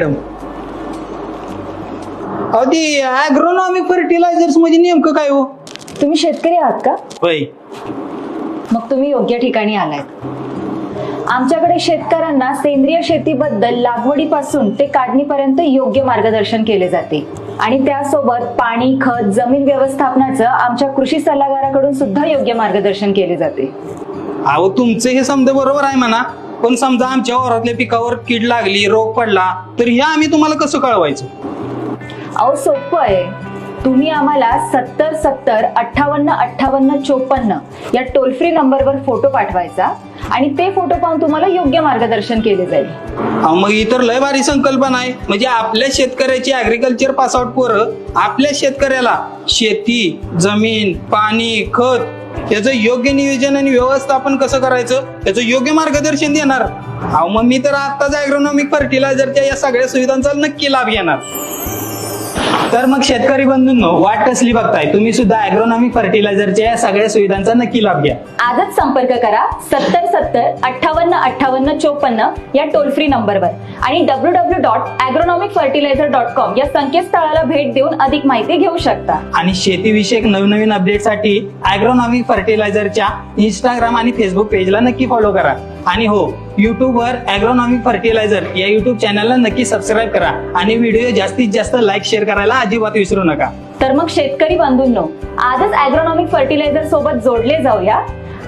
Madam. अहो ती ॲग्रोनॉमिक fertilisers म्हणजे नेमकं काय हो? तुम्ही शेतकरी आहात का? होय. मग तुम्ही योग्य ठिकाणी आलात. आमच्याकडे शेतकऱ्यांना सेंद्रिय शेतीबद्दल लागवडीपासून ते काढणीपर्यंत योग्य मार्गदर्शन केले जाते आणि त्यासोबत पाणी, खत, जमीन व्यवस्थापनाचं आमच्या कृषी सल्लागाराकडून सुद्धा योग्य मार्गदर्शन केले जाते. अहो तुमचं हे समजा बरोबर आहे म्हणा, पण समजा आमच्या वावरातल्या पिकावर कीड लागली, रोग पडला, तर हे आम्ही तुम्हाला कसं कळवायचं? अहो सोपं आहे. तुम्ही आम्हाला 70-70-58-58-54 या टोल फ्री नंबरवर फोटो पाठवायचा आणि ते फोटो पाहून तुम्हाला योग्य मार्गदर्शन केले जाईल. मग इतर लय भारी संकल्पना आहे. म्हणजे आपल्या शेतकऱ्याची ऍग्रिकल्चर पास आउट पोरं आपल्या शेतकऱ्याला शेती, जमीन, पाणी, खत याचं योग्य नियोजन आणि व्यवस्थापन कसं करायचं याचं योग्य मार्गदर्शन देणार. मग मी तर आत्ताच ॲग्रोनॉमिक फर्टिलायझरच्या या सगळ्या सुविधांचा नक्की लाभ घेणार. तर मग शेतकरी बंधूंनो, वाट कसली बघताय? तुम्ही सुद्धा ॲग्रोनॉमिक फर्टिलायझरच्या या सगळ्या सुविधांचा नक्की लाभ घ्या. आजच संपर्क करा 70-70-58-58-54 या टोल फ्री नंबरवर आणि www.agronomicfertilizer.com या संकेतस्थळाला भेट देऊन अधिक माहिती घेऊ शकता. आणि शेतीविषयक नवनवीन अपडेटसाठी ॲग्रोनॉमिक फर्टिलायझरच्या इंस्टाग्राम आणि फेसबुक पेजला नक्की फॉलो करा. आणि हो, युट्यूबवर ॲग्रोनॉमिक फर्टिलायझर या युट्यूब चॅनलला नक्की सबस्क्राईब करा आणि व्हिडिओ जास्तीत जास्त लाईक शेअर करायला अजिबात विसरू नका. तर मग शेतकरी बंधूंनो, आजच ॲग्रोनॉमिक फर्टिलायझर सोबत जोडले जाऊया.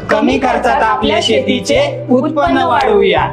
कमी खर्चात आपल्या शेतीचे उत्पन्न वाढवूया.